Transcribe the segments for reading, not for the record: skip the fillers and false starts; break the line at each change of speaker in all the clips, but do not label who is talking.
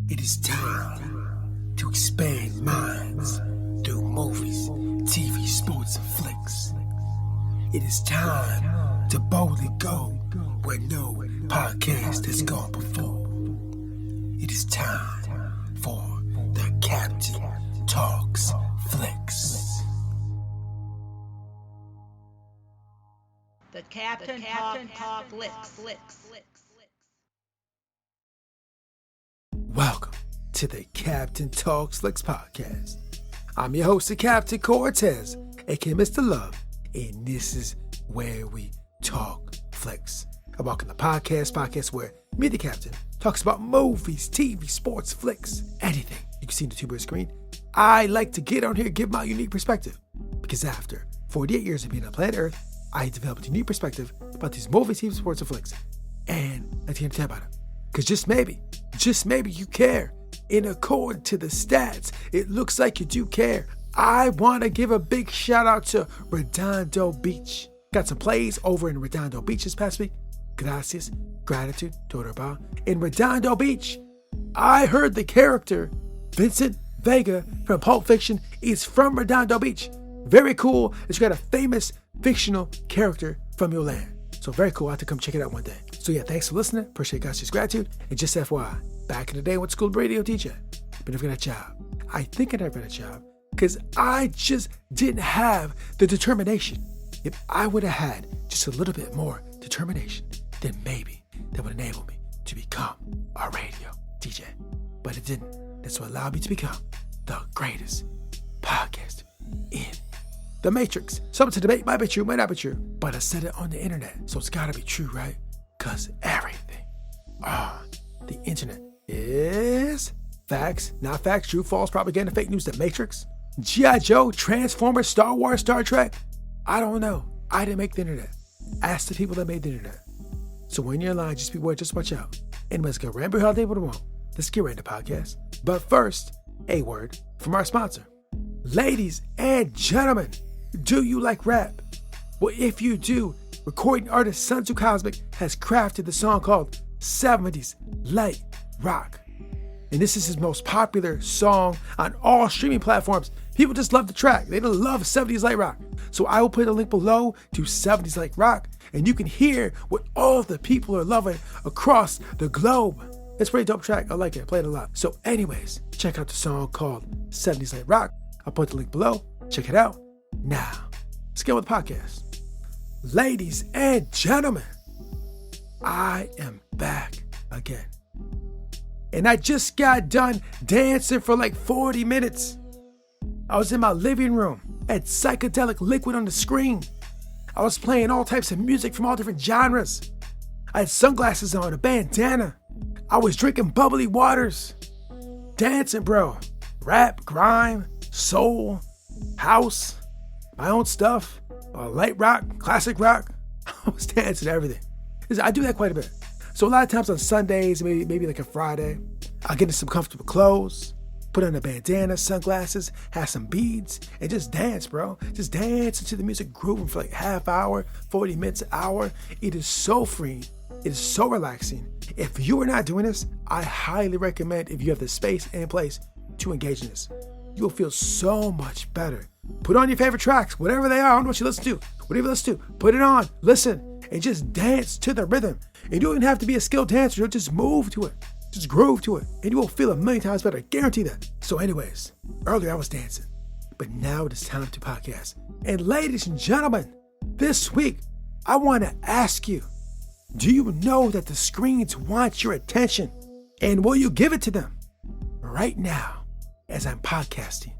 It is time to expand minds through movies, TV, sports, and flicks. It is time to boldly go where no podcast has gone before. It is time for the Captain Talks Flicks.
The Captain Talk Flicks.
Welcome to the Captain Talks Flicks podcast. I'm your host, the Captain Cortez, aka Mr. Love, and this is where we talk flicks. I welcome the podcast where me, the Captain, talks about movies, TV, sports, flicks, anything you can see on the tuber screen. I like to get on here and give my unique perspective, because after 48 years of being on planet Earth, I developed a unique perspective about these movies, TV, sports, and flicks, and I like to tell about them. Because just maybe you care. In accord to the stats, it looks like you do care. I want to give a big shout out to Redondo Beach. Got some plays over in Redondo Beach this past week. Gracias, gratitude, Toraba. In Redondo Beach, I heard the character Vincent Vega from Pulp Fiction is from Redondo Beach. Very cool that you got a famous fictional character from your land. So very cool. I have to come check it out one day. So yeah, thanks for listening. Appreciate guys' gratitude. And just FYI, back in the day, I went to school radio DJ, but never got a job. I think I never got a job because I just didn't have the determination. If I would have had just a little bit more determination, then maybe that would enable me to become a radio DJ. But it didn't. That's what allowed me to become the greatest podcaster in the Matrix. Something to debate might be true, might not be true, but I said it on the internet, so it's gotta be true, right? Cause everything on the internet is facts, not facts, true, false, propaganda, fake news, the Matrix, G.I. Joe, Transformers, Star Wars, Star Trek. I don't know. I didn't make the internet. Ask the people that made the internet. So when you're in line, just beware, just watch out. Anyways, go ramble how they would want. Let's get right into the podcast. But first, a word from our sponsor. Ladies and gentlemen, do you like rap? Well, if you do, recording artist Sunzu Cosmic has crafted the song called 70s Light Rock. And this is his most popular song on all streaming platforms. People just love the track. They love 70s Light Rock. So I will put a link below to 70s Light Rock, and you can hear what all the people are loving across the globe. It's a pretty dope track. I like it. I play it a lot. So anyways, check out the song called 70s Light Rock. I'll put the link below. Check it out. Now, let's get with the podcast. Ladies and gentlemen, I am back again. And I just got done dancing for like 40 minutes. I was in my living room, had psychedelic liquid on the screen. I was playing all types of music from all different genres. I had sunglasses on, a bandana. I was drinking bubbly waters. Dancing, bro. Rap, grime, soul, house, my own stuff, light rock, classic rock. I was dancing everything. I do that quite a bit. So a lot of times on Sundays, maybe like a Friday, I'll get into some comfortable clothes, put on a bandana, sunglasses, have some beads, and just dance, bro. Just dance into the music, grooving for like half hour, 40 minutes, an hour. It is so freeing. It is so relaxing. If you are not doing this, I highly recommend, if you have the space and place, to engage in this. You'll feel so much better. Put on your favorite tracks, whatever they are. I don't know what you listen to. Whatever you listen to, put it on, listen, and just dance to the rhythm. And you don't even have to be a skilled dancer. You'll just move to it. Just groove to it. And you will feel a million times better. I guarantee that. So anyways, earlier I was dancing, but now it is time to podcast. And ladies and gentlemen, this week, I want to ask you, do you know that the screens want your attention? And will you give it to them? Right now, as I'm podcasting,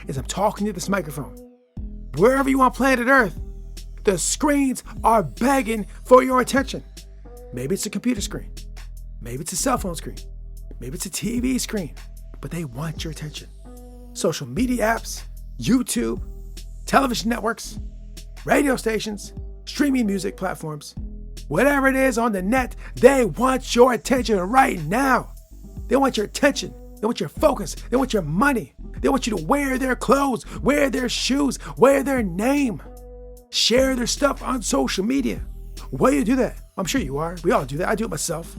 as I'm talking to this microphone, wherever you on planet Earth, the screens are begging for your attention. Maybe it's a computer screen. Maybe it's a cell phone screen. Maybe it's a TV screen. But they want your attention. Social media apps, YouTube, television networks, radio stations, streaming music platforms, whatever it is on the net, they want your attention right now. They want your attention. They want your focus. They want your money. They want you to wear their clothes, wear their shoes, wear their name, share their stuff on social media. Why do you do that? I'm sure you are. We all do that. I do it myself.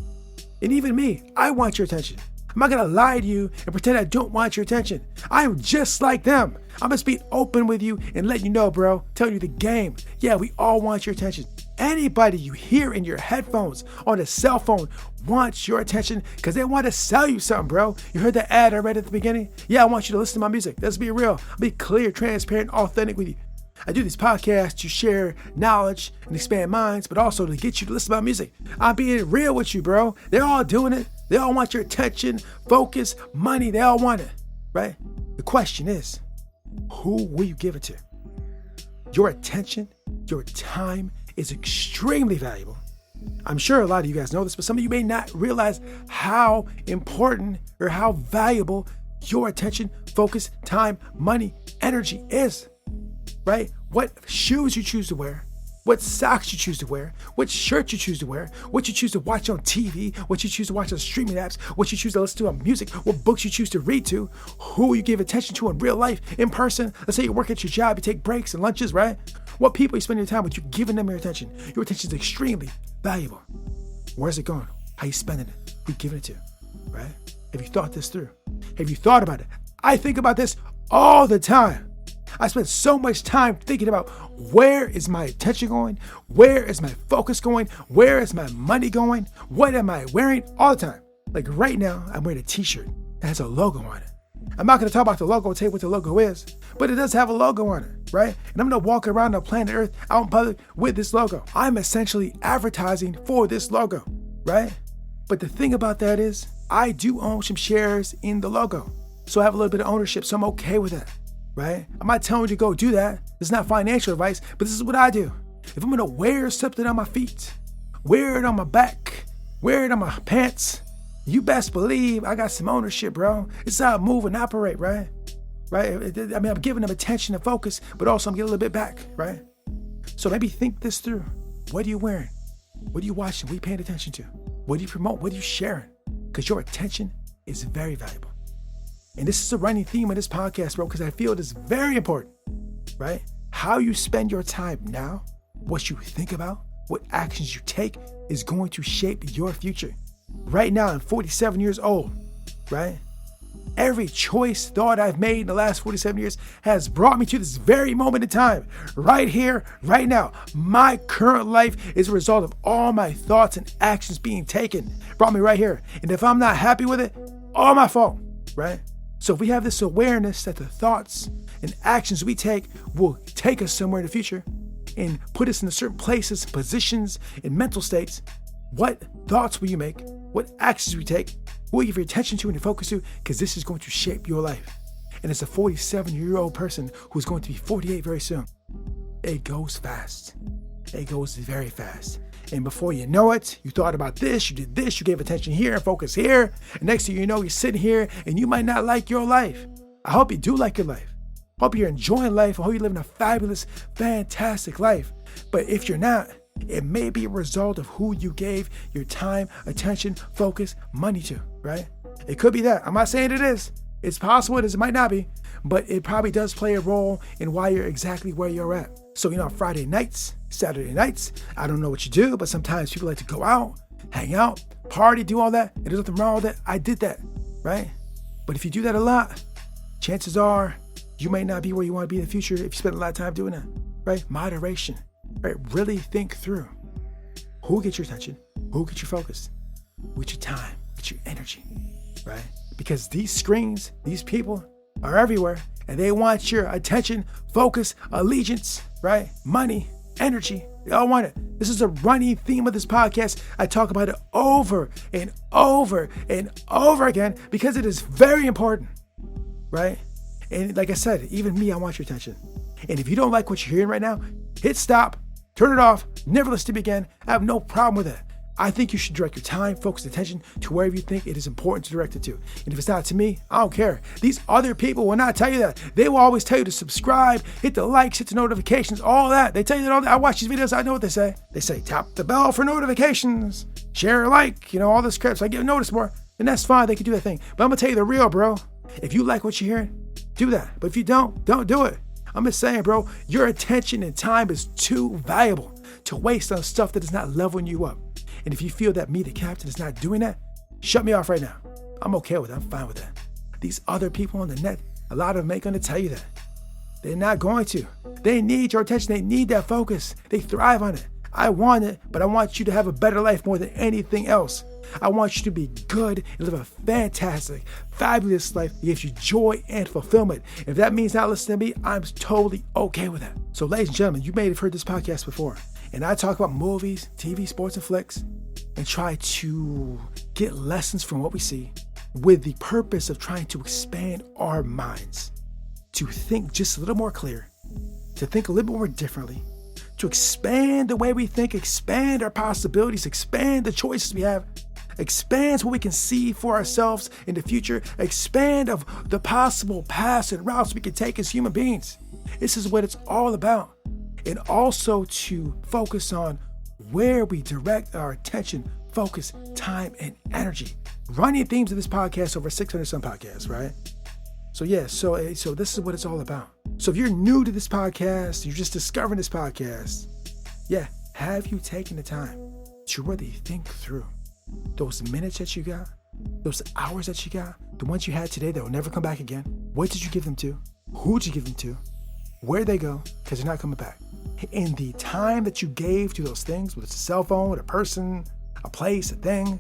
And even me, I want your attention. I'm not going to lie to you and pretend I don't want your attention. I am just like them. I'm just being open with you and letting you know, bro. Telling you the game. Yeah, we all want your attention. Anybody you hear in your headphones, on a cell phone, wants your attention because they want to sell you something, bro. You heard the ad I read at the beginning? Yeah, I want you to listen to my music. Let's be real. I'll be clear, transparent, authentic with you. I do these podcasts to share knowledge and expand minds, but also to get you to listen to my music. I'm being real with you, bro. They're all doing it. They all want your attention, focus, money. They all want it, right? The question is, who will you give it to? Your attention, your time is extremely valuable. I'm sure a lot of you guys know this, but some of you may not realize how important or how valuable your attention, focus, time, money, energy is. Right? What shoes you choose to wear, what socks you choose to wear, what shirt you choose to wear, what you choose to watch on TV, what you choose to watch on streaming apps, what you choose to listen to on music, what books you choose to read to, who you give attention to in real life, in person. Let's say you work at your job, you take breaks and lunches, right? What people you spend your time with, you're giving them your attention. Your attention is extremely valuable. Where's it going? How you spending it? Who you giving it to, right? Have you thought this through? Have you thought about it? I think about this all the time. I spend so much time thinking about where is my attention going? Where is my focus going? Where is my money going? What am I wearing all the time? Like right now, I'm wearing a t-shirt that has a logo on it. I'm not going to talk about the logo and tell you what the logo is, but it does have a logo on it, right? And I'm going to walk around the planet Earth out in public with this logo. I'm essentially advertising for this logo, right? But the thing about that is I do own some shares in the logo. So I have a little bit of ownership, so I'm okay with that. Right? I'm not telling you to go do that. This is not financial advice, but this is what I do. If I'm going to wear something on my feet, wear it on my back, wear it on my pants, you best believe I got some ownership, bro. It's how I move and operate, right? Right? I mean, I'm giving them attention and focus, but also I'm getting a little bit back, right? So maybe think this through. What are you wearing? What are you watching? What are you paying attention to? What do you promote? What are you sharing? Because your attention is very valuable. And this is a running theme of this podcast, bro, because I feel it is very important, right? How you spend your time now, what you think about, what actions you take is going to shape your future. Right now, I'm 47 years old, right? Every choice, thought I've made in the last 47 years has brought me to this very moment in time, right here, right now. My current life is a result of all my thoughts and actions being taken, brought me right here. And if I'm not happy with it, all my fault, right? So if we have this awareness that the thoughts and actions we take will take us somewhere in the future and put us in certain places, positions, and mental states, what thoughts will you make? What actions will you take? Who will you give your attention to and your focus to? Because this is going to shape your life. And as a 47-year-old person who's going to be 48 very soon, it goes fast. It goes very fast. And before you know it, you thought about this, you did this, you gave attention here and focus here. And next thing you know, you're sitting here and you might not like your life. I hope you do like your life. I hope you're enjoying life. I hope you're living a fabulous, fantastic life. But if you're not, it may be a result of who you gave your time, attention, focus, money to, right? It could be that. I'm not saying it is. It's possible it is, it might not be, but it probably does play a role in why you're exactly where you're at. So, on Friday nights, Saturday nights, I don't know what you do, but sometimes people like to go out, hang out, party, do all that. And there's nothing wrong with that. I did that, right? But if you do that a lot, chances are you may not be where you want to be in the future if you spend a lot of time doing that, right? Moderation, right? Really think through who gets your attention, who gets your focus, with your time, with your energy, right? Because these screens, these people are everywhere and they want your attention, focus, allegiance, right? Money, energy. They all want it. This is a running theme of this podcast. I talk about it over and over and over again because it is very important, right? And like I said, even me, I want your attention. And if you don't like what you're hearing right now, hit stop, turn it off, never listen to me again. I have no problem with that. I think you should direct your time, focus, attention to wherever you think it is important to direct it to. And if it's not to me, I don't care. These other people will not tell you that. They will always tell you to subscribe, hit the likes, hit the notifications, all that. They tell you that all that. I watch these videos, I know what they say. They say, tap the bell for notifications, share a like, all this crap. So I get noticed more. And that's fine, they can do that thing. But I'm gonna tell you the real, bro. If you like what you're hearing, do that. But if you don't do it. I'm just saying, bro, your attention and time is too valuable to waste on stuff that is not leveling you up. And if you feel that me, the captain, is not doing that, shut me off right now. I'm okay with it. I'm fine with that. These other people on the net, a lot of them ain't going to tell you that. They're not going to. They need your attention. They need that focus. They thrive on it. I want it, but I want you to have a better life more than anything else. I want you to be good and live a fantastic, fabulous life that gives you joy and fulfillment. If that means not listening to me, I'm totally okay with that. So ladies and gentlemen, you may have heard this podcast before, and I talk about movies, TV, sports, and flicks, and try to get lessons from what we see with the purpose of trying to expand our minds, to think just a little more clear, to think a little more differently, to expand the way we think, expand our possibilities, expand the choices we have, expands what we can see for ourselves in the future, expand of the possible paths and routes we can take as human beings. This is what it's all about. And also to focus on where we direct our attention, focus, time, and energy. Running themes of this podcast, over 600 some podcasts, right? So this is what it's all about. So if you're new to this podcast, you're just discovering this podcast, have you taken the time to really think through those minutes that you got, those hours that you got, the ones you had today that will never come back again? What did you give them to? Who did you give them to? Where'd they go? Because they're not coming back. In the time that you gave to those things, whether it's a cell phone, a person, a place, a thing,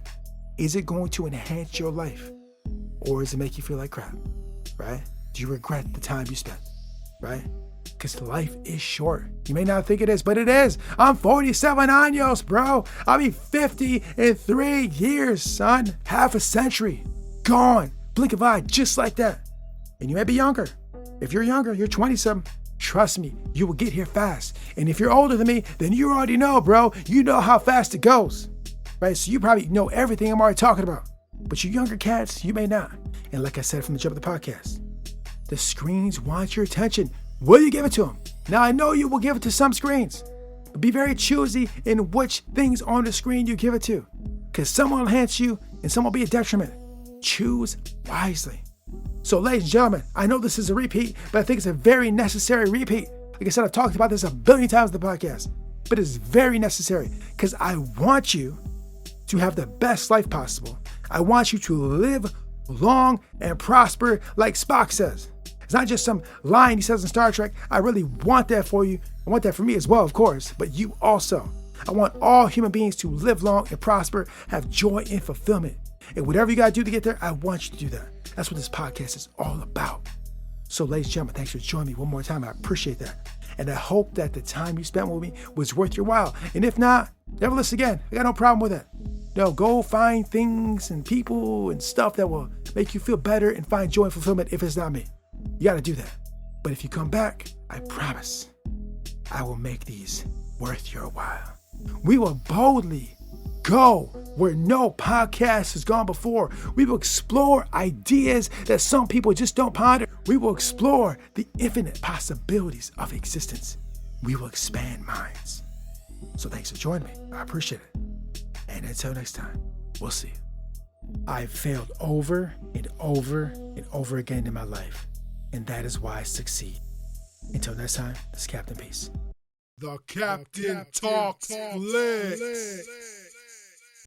is it going to enhance your life? Or does it make you feel like crap, right? Do you regret the time you spent, right? Because life is short. You may not think it is, but it is. I'm 47 años, bro. I'll be 50 in 3 years, son. Half a century. Gone. Blink of an eye, just like that. And you may be younger. If you're younger, you're 20-something. Trust me, you will get here fast. And if you're older than me, then you already know, bro. You know how fast it goes, right? So you probably know everything I'm already talking about. But you younger cats, you may not. And like I said from the jump of the podcast, the screens want your attention. Will you give it to them? Now, I know you will give it to some screens, but be very choosy in which things on the screen you give it to, because some will enhance you and some will be a detriment. Choose wisely. So, ladies and gentlemen, I know this is a repeat, but I think it's a very necessary repeat. Like I said, I've talked about this a billion times in the podcast, but it's very necessary because I want you to have the best life possible. I want you to live long and prosper, like Spock says. It's not just some line he says in Star Trek. I really want that for you. I want that for me as well, of course, but you also. I want all human beings to live long and prosper, have joy and fulfillment. And whatever you got to do to get there, I want you to do that. That's what this podcast is all about. So, ladies and gentlemen, thanks for joining me one more time. I appreciate that. And I hope that the time you spent with me was worth your while. And if not, never listen again. I got no problem with that. No, go find things and people and stuff that will make you feel better and find joy and fulfillment if it's not me. You got to do that. But if you come back, I promise I will make these worth your while. We will boldly go where no podcast has gone before. We will explore ideas that some people just don't ponder. We will explore the infinite possibilities of existence. We will expand minds. So thanks for joining me. I appreciate it. And until next time, we'll see you. I've failed over and over and over again in my life, and that is why I succeed. Until next time, this is Captain Peace.
The Captain Talks Flicks.